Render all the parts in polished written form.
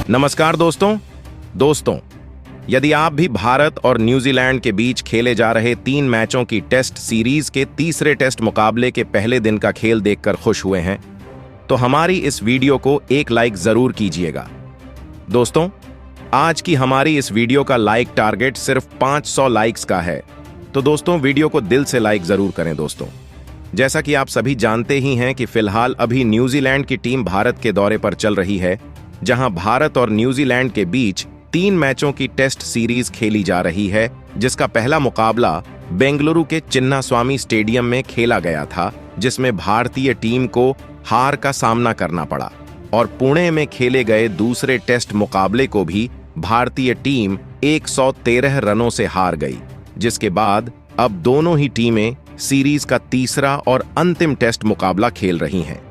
नमस्कार दोस्तों, यदि आप भी भारत और न्यूजीलैंड के बीच खेले जा रहे 3 मैचों की टेस्ट सीरीज के तीसरे टेस्ट मुकाबले के पहले दिन का खेल देखकर खुश हुए हैं, तो हमारी इस वीडियो को एक लाइक जरूर कीजिएगा। दोस्तों, आज की हमारी इस वीडियो का लाइक टारगेट सिर्फ 500 लाइक्स का है, तो दोस्तों वीडियो को दिल से लाइक जरूर करें। दोस्तों, जैसा कि आप सभी जानते ही हैं कि फिलहाल अभी न्यूजीलैंड की टीम भारत के दौरे पर चल रही है, जहां भारत और न्यूजीलैंड के बीच 3 मैचों की टेस्ट सीरीज खेली जा रही है, जिसका पहला मुकाबला बेंगलुरु के चिन्नास्वामी स्टेडियम में खेला गया था, जिसमें भारतीय टीम को हार का सामना करना पड़ा। और पुणे में खेले गए दूसरे टेस्ट मुकाबले को भी भारतीय टीम 113 रनों से हार गई, जिसके बाद अब दोनों ही टीमें सीरीज का तीसरा और अंतिम टेस्ट मुकाबला खेल रही हैं,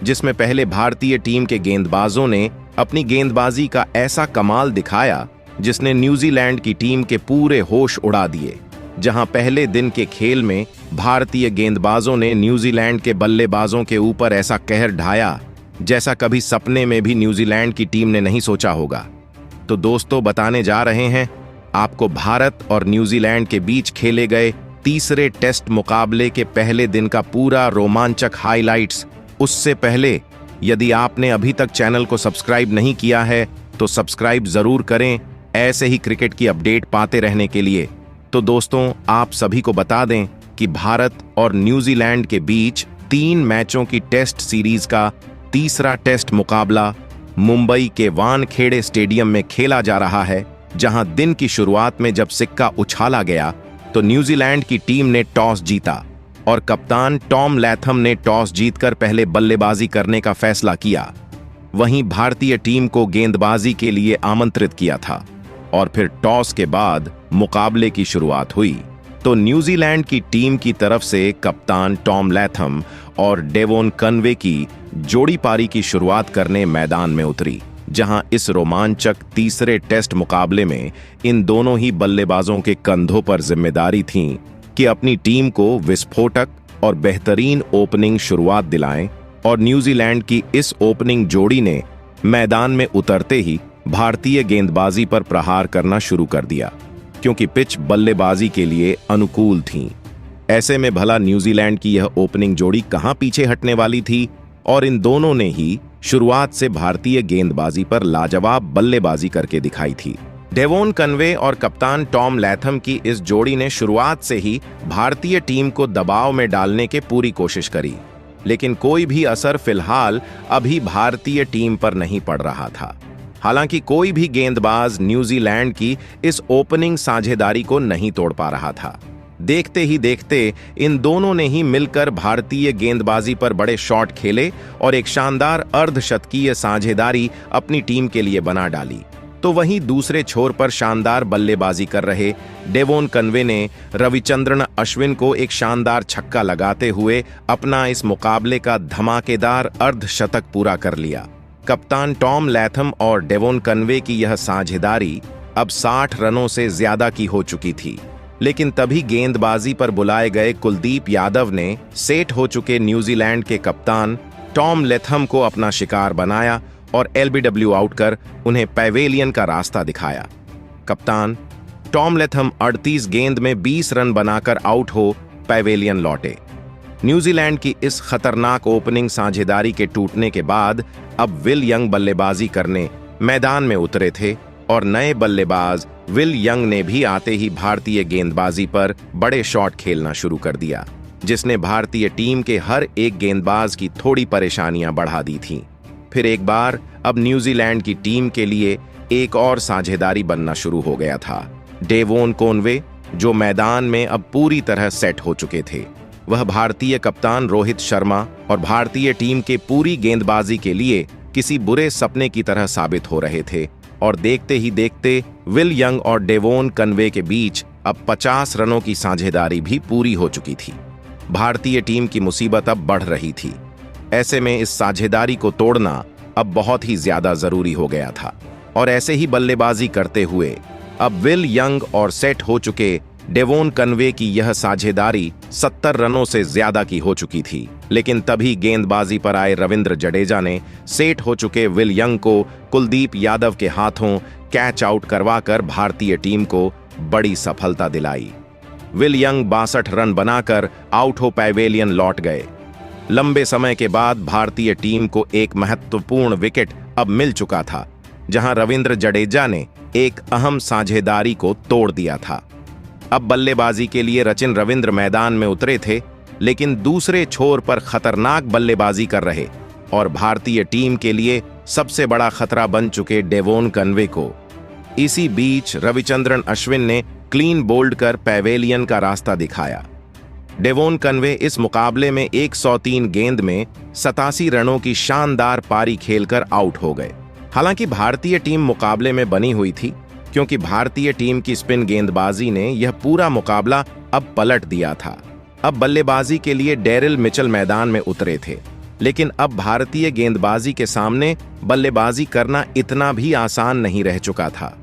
जिसमें पहले भारतीय टीम के गेंदबाजों ने अपनी गेंदबाजी का ऐसा कमाल दिखाया जिसने न्यूजीलैंड की टीम के पूरे होश उड़ा दिए। जहां पहले दिन के खेल में भारतीय गेंदबाजों ने न्यूजीलैंड के बल्लेबाजों के ऊपर ऐसा कहर ढाया जैसा कभी सपने में भी न्यूजीलैंड की टीम ने नहीं सोचा होगा। तो दोस्तों, बताने जा रहे हैं आपको भारत और न्यूजीलैंड के बीच खेले गए तीसरे टेस्ट मुकाबले के पहले दिन का पूरा रोमांचक हाइलाइट्स। उससे पहले यदि आपने अभी तक चैनल को सब्सक्राइब नहीं किया है तो सब्सक्राइब जरूर करें, ऐसे ही क्रिकेट की अपडेट पाते रहने के लिए। तो दोस्तों, आप सभी को बता दें कि भारत और न्यूजीलैंड के बीच 3 मैचों की टेस्ट सीरीज का तीसरा टेस्ट मुकाबला मुंबई के वानखेड़े स्टेडियम में खेला जा रहा है, जहां दिन की शुरुआत में जब सिक्का उछाला गया तो न्यूजीलैंड की टीम ने टॉस जीता और कप्तान टॉम लैथम ने टॉस जीतकर पहले बल्लेबाजी करने का फैसला किया। वहीं भारतीय टीम को गेंदबाजी के लिए आमंत्रित किया था और फिर टॉस के बाद मुकाबले की शुरुआत हुई। तो न्यूजीलैंड की टीम की तरफ से कप्तान टॉम लैथम और डेवोन कनवे की जोड़ी पारी की शुरुआत करने मैदान में उतरी, जहां इस रोमांचक तीसरे टेस्ट मुकाबले में इन दोनों ही बल्लेबाजों के कंधों पर जिम्मेदारी थी कि अपनी टीम को विस्फोटक और बेहतरीन ओपनिंग शुरुआत दिलाएं। और न्यूजीलैंड की इस ओपनिंग जोड़ी ने मैदान में उतरते ही भारतीय गेंदबाजी पर प्रहार करना शुरू कर दिया, क्योंकि पिच बल्लेबाजी के लिए अनुकूल थी। ऐसे में भला न्यूजीलैंड की यह ओपनिंग जोड़ी कहां पीछे हटने वाली थी, और इन दोनों ने ही शुरुआत से भारतीय गेंदबाजी पर लाजवाब बल्लेबाजी करके दिखाई थी। डेवोन कनवे और कप्तान टॉम लैथम की इस जोड़ी ने शुरुआत से ही भारतीय टीम को दबाव में डालने की पूरी कोशिश करी, लेकिन कोई भी असर फिलहाल अभी भारतीय टीम पर नहीं पड़ रहा था। हालांकि कोई भी गेंदबाज न्यूजीलैंड की इस ओपनिंग साझेदारी को नहीं तोड़ पा रहा था। देखते ही देखते इन दोनों ने ही मिलकर भारतीय गेंदबाजी पर बड़े शॉट खेले और एक शानदार अर्धशतकीय साझेदारी अपनी टीम के लिए बना डाली। तो वहीं दूसरे छोर पर शानदार बल्लेबाजी कर रहे डेवोन कनवे ने रविचंद्रन अश्विन को एक शानदार छक्का लगाते हुए अपना इस मुकाबले का धमाकेदार अर्धशतक पूरा कर लिया। कप्तान टॉम लैथम और डेवोन कनवे की यह साझेदारी अब 60 रनों से ज्यादा की हो चुकी थी, लेकिन तभी गेंदबाजी पर बुलाए गए कुलदीप यादव ने सेट हो चुके न्यूजीलैंड के कप्तान टॉम लैथम को अपना शिकार बनाया और एलबीडब्ल्यू आउट कर उन्हें पैवेलियन का रास्ता दिखाया। कप्तान टॉम लैथम 38 गेंद में 20 रन बनाकर आउट हो पैवेलियन लौटे। न्यूजीलैंड की इस खतरनाक ओपनिंग साझेदारी के टूटने के बाद अब विल यंग बल्लेबाजी करने मैदान में उतरे थे, और नए बल्लेबाज विल यंग ने भी आते ही भारतीय गेंदबाजी पर बड़े शॉट खेलना शुरू कर दिया, जिसने भारतीय टीम के हर एक गेंदबाज की थोड़ी परेशानियां बढ़ा दी थीं। फिर एक बार अब न्यूजीलैंड की टीम के लिए एक और साझेदारी बनना शुरू हो गया था। डेवोन कनवे, जो मैदान में अब पूरी तरह सेट हो चुके थे, वह भारतीय कप्तान रोहित शर्मा और भारतीय टीम के पूरी गेंदबाजी के लिए किसी बुरे सपने की तरह साबित हो रहे थे। और देखते ही देखते विल यंग और डेवोन कनवे के बीच अब 50 रनों की साझेदारी भी पूरी हो चुकी थी। भारतीय टीम की मुसीबत अब बढ़ रही थी। ऐसे में इस साझेदारी को तोड़ना अब बहुत ही ज्यादा जरूरी हो गया था, और ऐसे ही बल्लेबाजी करते हुए अब विल यंग और सेट हो चुके डेवोन कन्वे की यह साझेदारी 70 रनों से ज्यादा की हो चुकी थी, लेकिन तभी गेंदबाजी पर आए रविंद्र जडेजा ने सेट हो चुके विल यंग को कुलदीप यादव के हाथों कैच आउट करवाकर भारतीय टीम को बड़ी सफलता दिलाई। विल यंग 62 रन बनाकर आउट हो पैवेलियन लौट गए। लंबे समय के बाद भारतीय टीम को एक महत्वपूर्ण विकेट अब मिल चुका था, जहां रविंद्र जडेजा ने एक अहम साझेदारी को तोड़ दिया था। अब बल्लेबाजी के लिए रचिन रविंद्र मैदान में उतरे थे, लेकिन दूसरे छोर पर खतरनाक बल्लेबाजी कर रहे और भारतीय टीम के लिए सबसे बड़ा खतरा बन चुके डेवोन कन्वे को इसी बीच रविचंद्रन अश्विन ने क्लीन बोल्ड कर पैवेलियन का रास्ता दिखाया। डेवोन कन्वे इस मुकाबले में 103 गेंद में 87 रनों की शानदार पारी खेलकर आउट हो गए। हालांकि भारतीय टीम मुकाबले में बनी हुई थी, क्योंकि भारतीय टीम की स्पिन गेंदबाजी ने यह पूरा मुकाबला अब पलट दिया था। अब बल्लेबाजी के लिए डेरिल मिचेल मैदान में उतरे थे, लेकिन अब भारतीय गेंदबाजी के सामने बल्लेबाजी करना इतना भी आसान नहीं रह चुका था।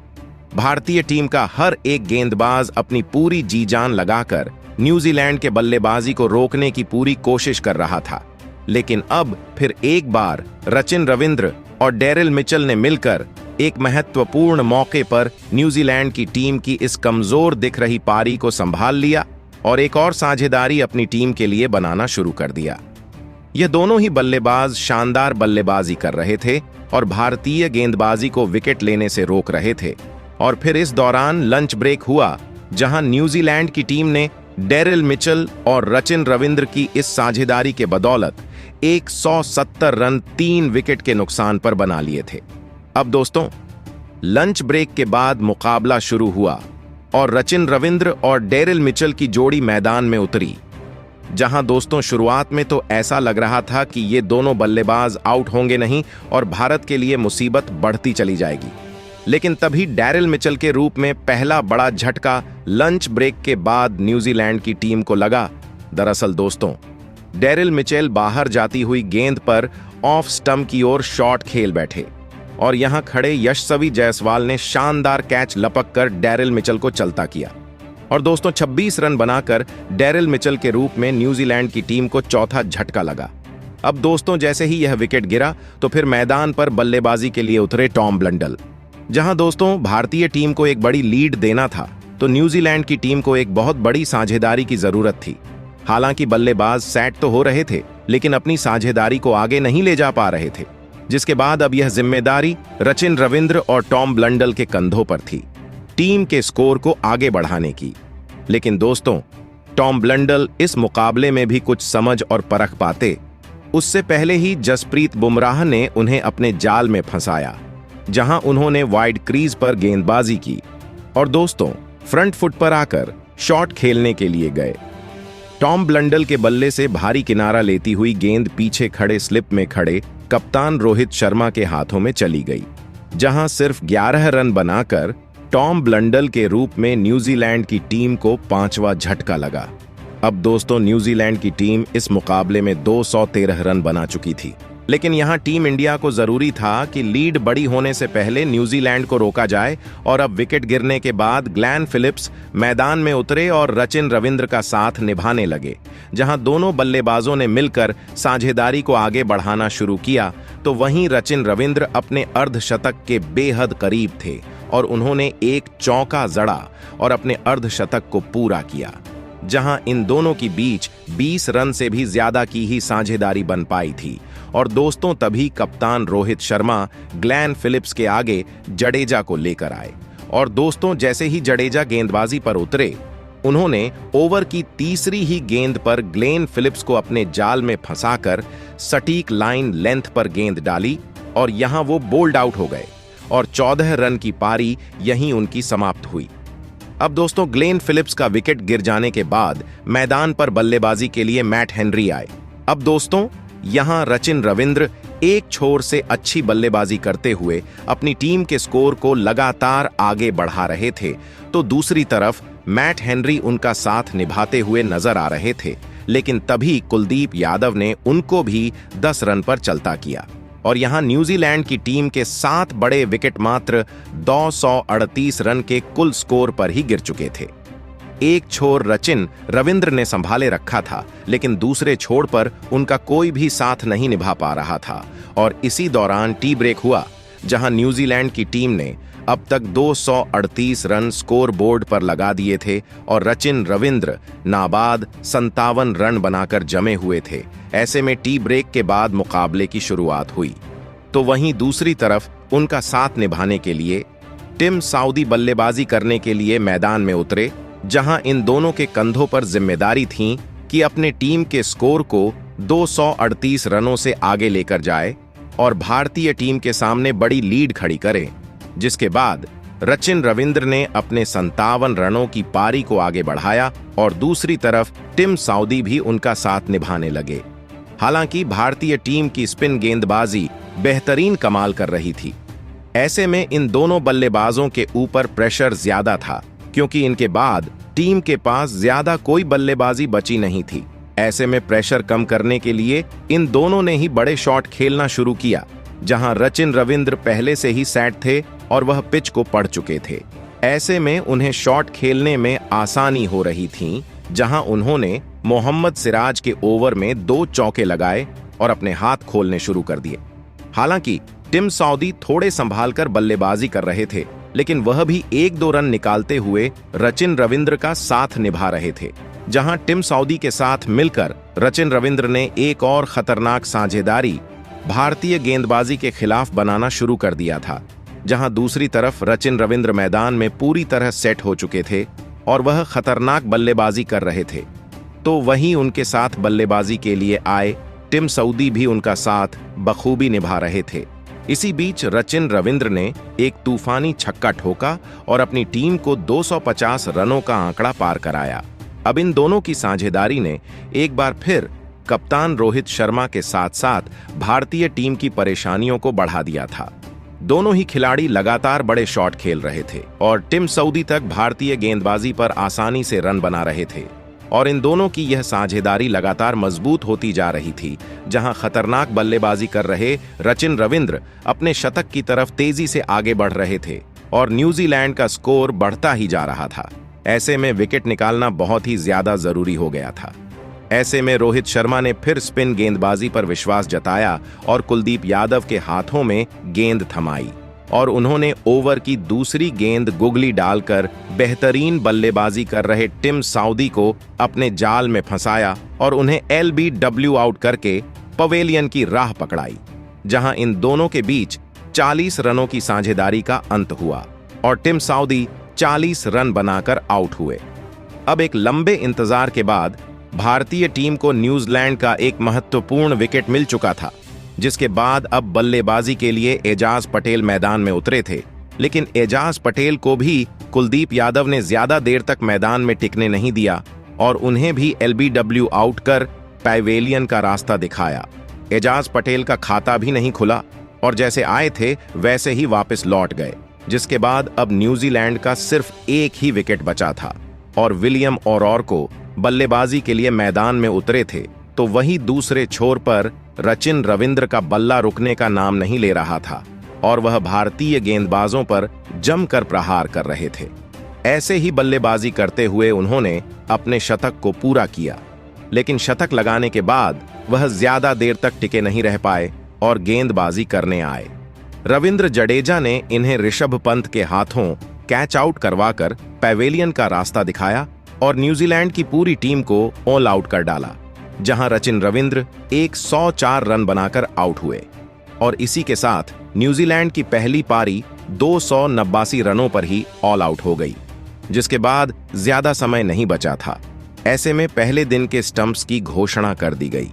भारतीय टीम का हर एक गेंदबाज अपनी पूरी जी जान लगाकर न्यूजीलैंड के बल्लेबाजी को रोकने की पूरी कोशिश कर रहा था, लेकिन अब फिर एक बार रचिन रविंद्र और डेरिल मिचेल ने मिलकर एक महत्वपूर्ण मौके पर न्यूजीलैंड की टीम की इस कमजोर दिख रही पारी को संभाल लिया और एक और साझेदारी अपनी टीम के लिए बनाना शुरू कर दिया। यह दोनों ही बल्लेबाज शानदार बल्लेबाजी कर रहे थे और भारतीय गेंदबाजी को विकेट लेने से रोक रहे थे। और फिर इस दौरान लंच ब्रेक हुआ, जहां न्यूजीलैंड की टीम ने डेरिल मिचेल और रचिन रविंद्र की इस साझेदारी के बदौलत 170 रन 3 विकेट के नुकसान पर बना लिए थे। अब दोस्तों, लंच ब्रेक के बाद मुकाबला शुरू हुआ और रचिन रविंद्र और डेरिल मिचेल की जोड़ी मैदान में उतरी, जहां दोस्तों शुरुआत में तो ऐसा लग रहा था कि ये दोनों बल्लेबाज आउट होंगे नहीं और भारत के लिए मुसीबत बढ़ती चली जाएगी। लेकिन तभी डेरिल मिचेल के रूप में पहला बड़ा झटका लंच ब्रेक के बाद न्यूजीलैंड की टीम को लगा। दरअसल दोस्तों, डेरिल मिचेल बाहर जाती हुई गेंद पर ऑफ स्टंप की ओर शॉट खेल बैठे और यहां खड़े यशस्वी जायसवाल ने शानदार कैच लपक कर डेरिल मिचेल को चलता किया और दोस्तों 26 रन बनाकर डेरिल मिचेल के रूप में न्यूजीलैंड की टीम को चौथा झटका लगा। अब दोस्तों, जैसे ही यह विकेट गिरा तो फिर मैदान पर बल्लेबाजी के लिए उतरे टॉम ब्लंडल। जहां दोस्तों भारतीय टीम को एक बड़ी लीड देना था, तो न्यूजीलैंड की टीम को एक बहुत बड़ी साझेदारी की जरूरत थी। हालांकि बल्लेबाज सेट तो हो रहे थे, लेकिन अपनी साझेदारी को आगे नहीं ले जा पा रहे थे, जिसके बाद अब यह जिम्मेदारी रचिन रविंद्र और टॉम ब्लंडल के कंधों पर थी, टीम के स्कोर को आगे बढ़ाने की। लेकिन दोस्तों, टॉम ब्लंडल इस मुकाबले में भी कुछ समझ और परख पाते, उससे पहले ही जसप्रीत बुमराह ने उन्हें अपने जाल में फंसाया, जहां उन्होंने वाइड क्रीज पर गेंदबाजी की और दोस्तों फ्रंट फुट पर आकर शॉट खेलने के लिए गए। टॉम ब्लंडल के बल्ले से भारी किनारा लेती हुई गेंद पीछे खड़े स्लिप में खड़े कप्तान रोहित शर्मा के हाथों में चली गई, जहां सिर्फ 11 रन बनाकर टॉम ब्लंडल के रूप में न्यूजीलैंड की टीम को 5वां झटका लगा। अब दोस्तों, न्यूजीलैंड की टीम इस मुकाबले में 213 रन बना चुकी थी, लेकिन यहां टीम इंडिया को जरूरी था कि लीड बड़ी होने से पहले न्यूजीलैंड को रोका जाए। और अब विकेट गिरने के बाद ग्लेन फिलिप्स मैदान में उतरे और रचिन रविंद्र का साथ निभाने लगे। जहां दोनों बल्लेबाजों ने मिलकर साझेदारी को आगे बढ़ाना शुरू किया, तो वहीं रचिन रविंद्र अपने अर्धशतक के बेहद करीब थे और उन्होंने एक चौका जड़ा और अपने अर्धशतक को पूरा किया, जहां इन दोनों के बीच 20 रन से भी ज्यादा की ही साझेदारी बन पाई थी। और दोस्तों, तभी कप्तान रोहित शर्मा ग्लेन फिलिप्स के आगे जडेजा को लेकर आए और दोस्तों जैसे ही जडेजा गेंदबाजी पर उतरे, उन्होंने ओवर की तीसरी ही गेंद पर ग्लेन फिलिप्स को अपने जाल में फंसाकर सटीक लाइन लेंथ पर गेंद डाली और यहां वो बोल्ड आउट हो गए और 14 रन की पारी यहीं उनकी समाप्त हुई। अब दोस्तों, ग्लेन फिलिप्स का विकेट गिर जाने के बाद मैदान पर बल्लेबाजी के लिए मैट हेनरी आए। अब दोस्तों, यहां रचिन रविंद्र एक छोर से अच्छी बल्लेबाजी करते हुए अपनी टीम के स्कोर को लगातार आगे बढ़ा रहे थे, तो दूसरी तरफ मैट हेनरी उनका साथ निभाते हुए नजर आ रहे थे। लेकिन तभी कुलदीप यादव ने उनको भी 10 रन पर चलता किया और यहां न्यूजीलैंड की टीम के 7 बड़े विकेट मात्र 238 रन के कुल स्कोर पर ही गिर चुके थे। एक छोर रचिन रविंद्र ने संभाले रखा था, लेकिन दूसरे छोर पर उनका कोई भी साथ नहीं निभा पा रहा था। और इसी दौरान टी ब्रेक हुआ, जहां न्यूजीलैंड की टीम ने अब तक 238 रन स्कोर बोर्ड पर लगा दिए थे और रचिन रविंद्र नाबाद 57 रन बनाकर जमे हुए थे। ऐसे में टी ब्रेक के बाद मुकाबले की शुरुआत हुई। तो वहीं दूसरी तरफ उनका साथ निभाने के लिए टिम साउदी बल्लेबाजी करने के लिए मैदान में उतरे, जहां इन दोनों के कंधों पर जिम्मेदारी थी कि अपने टीम के स्कोर को 238 रनों से आगे लेकर जाए और भारतीय टीम के सामने बड़ी लीड खड़ी करे। जिसके बाद रचिन रविंद्र ने अपने 57 रनों की पारी को आगे बढ़ाया और दूसरी तरफ टिम साउदी भी उनका साथ निभाने लगे। हालांकि भारतीय टीम की स्पिन गेंदबाजी बेहतरीन कमाल कर रही थी। ऐसे में इन दोनों बल्लेबाजों के ऊपर प्रेशर ज्यादा था, क्योंकि इनके बाद टीम के पास ज्यादा कोई बल्लेबाजी बची नहीं थी। ऐसे में प्रेशर कम करने के लिए इन दोनों ने ही बड़े शॉट खेलना शुरू किया, जहां रचिन रविंद्र पहले से ही सेट थे और वह पिच को पढ़ चुके थे। ऐसे में उन्हें शॉट खेलने में आसानी हो रही थी, जहां उन्होंने मोहम्मद सिराज के ओवर में 2 चौके लगाए और अपने हाथ खोलने शुरू कर दिए। हालांकि टिम साउदी थोड़े संभाल कर बल्लेबाजी कर रहे थे, लेकिन वह भी 1-2 रन निकालते हुए रचिन रविंद्र का साथ निभा रहे थे। जहां टिम साउदी के साथ मिलकर रचिन रविंद्र ने एक और खतरनाक साझेदारी भारतीय गेंदबाजी के खिलाफ बनाना शुरू कर दिया था, जहां दूसरी तरफ रचिन रविंद्र मैदान में पूरी तरह सेट हो चुके थे और वह खतरनाक बल्लेबाजी कर रहे थे। तो वहीं उनके साथ बल्लेबाजी के लिए आए टिम साउदी भी उनका साथ बखूबी निभा रहे थे। इसी बीच रचिन रविंद्र ने एक तूफानी छक्का ठोका और अपनी टीम को 250 रनों का आंकड़ा पार कराया। अब इन दोनों की साझेदारी ने एक बार फिर कप्तान रोहित शर्मा के साथ साथ भारतीय टीम की परेशानियों को बढ़ा दिया था। दोनों ही खिलाड़ी लगातार बड़े शॉट खेल रहे थे और टिम साउदी तक भारतीय गेंदबाजी पर आसानी से रन बना रहे थे। और इन दोनों की यह साझेदारी लगातार मजबूत होती जा रही थी, जहां खतरनाक बल्लेबाजी कर रहे रचिन रविंद्र अपने शतक की तरफ तेजी से आगे बढ़ रहे थे और न्यूजीलैंड का स्कोर बढ़ता ही जा रहा था। ऐसे में विकेट निकालना बहुत ही ज्यादा जरूरी हो गया था। ऐसे में रोहित शर्मा ने फिर स्पिन गेंदबाजी पर विश्वास जताया और कुलदीप यादव के हाथों में गेंद थमाई और उन्होंने ओवर की दूसरी गेंद गुगली डालकर बेहतरीन बल्लेबाजी कर रहे टिम साउदी को अपने जाल में फंसाया और उन्हें LBW आउट करके पवेलियन की राह पकड़ाई, जहां इन दोनों के बीच 40 रनों की साझेदारी का अंत हुआ और टिम साउदी 40 रन बनाकर आउट हुए। अब एक लंबे इंतजार के बाद भारतीय टीम को न्यूजीलैंड का एक महत्वपूर्ण विकेट मिल चुका था, जिसके बाद अब बल्लेबाजी के लिए एजाज पटेल मैदान में उतरे थे। लेकिन एजाज पटेल को भी कुलदीप यादव ने ज्यादा देर तक मैदान में टिकने नहीं दिया और उन्हें भी LBW आउट कर पैवेलियन का रास्ता दिखाया। एजाज पटेल का खाता भी नहीं खुला और जैसे आए थे वैसे ही वापस लौट गए, जिसके बाद अब न्यूजीलैंड का सिर्फ एक ही विकेट बचा था और विलियम ओरॉर को बल्लेबाजी के लिए मैदान में उतरे थे। तो वहीं दूसरे छोर पर रचिन रविंद्र का बल्ला रुकने का नाम नहीं ले रहा था और वह भारतीय गेंदबाजों पर जमकर प्रहार कर रहे थे। ऐसे ही बल्लेबाजी करते हुए उन्होंने अपने शतक को पूरा किया, लेकिन शतक लगाने के बाद वह ज्यादा देर तक टिके नहीं रह पाए और गेंदबाजी करने आए। रविंद्र जडेजा ने इन्हें ऋषभ पंत के हाथों कैच आउट करवाकर पैवेलियन का रास्ता दिखाया और न्यूजीलैंड की पूरी टीम को ऑल आउट कर डाला, जहां रचिन रविंद्र 104 रन बनाकर आउट हुए और इसी के साथ न्यूजीलैंड की पहली पारी 289 रनों पर ही ऑल आउट हो गई, जिसके बाद ज्यादा समय नहीं बचा था। ऐसे में पहले दिन के स्टंप्स की घोषणा कर दी गई।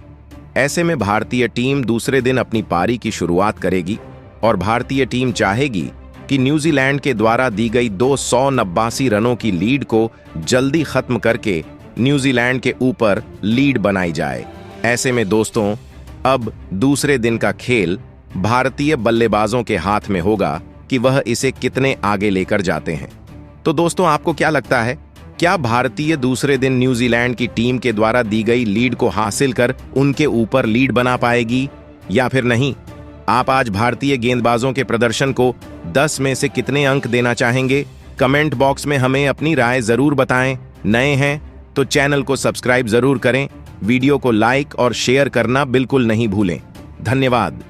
ऐसे में भारतीय टीम दूसरे दिन अपनी पारी की शुरुआत करेगी और भारतीय टीम चाहेगी कि न्यूजीलैंड के द्वारा दी गई 289 रनों की लीड को जल्दी खत्म करके न्यूजीलैंड के ऊपर लीड बनाई जाए। ऐसे में दोस्तों, अब दूसरे दिन का खेल भारतीय बल्लेबाजों के हाथ में होगा कि वह इसे कितने आगे लेकर जाते हैं। तो दोस्तों, आपको क्या लगता है, क्या भारतीय दूसरे दिन न्यूजीलैंड की टीम के द्वारा दी गई लीड को हासिल कर उनके ऊपर लीड बना पाएगी या फिर नहीं? आप आज भारतीय गेंदबाजों के प्रदर्शन को 10 में से कितने अंक देना चाहेंगे? कमेंट बॉक्स में हमें अपनी राय जरूर बताएं। नए हैं तो चैनल को सब्सक्राइब जरूर करें, वीडियो को लाइक और शेयर करना बिल्कुल नहीं भूलें। धन्यवाद।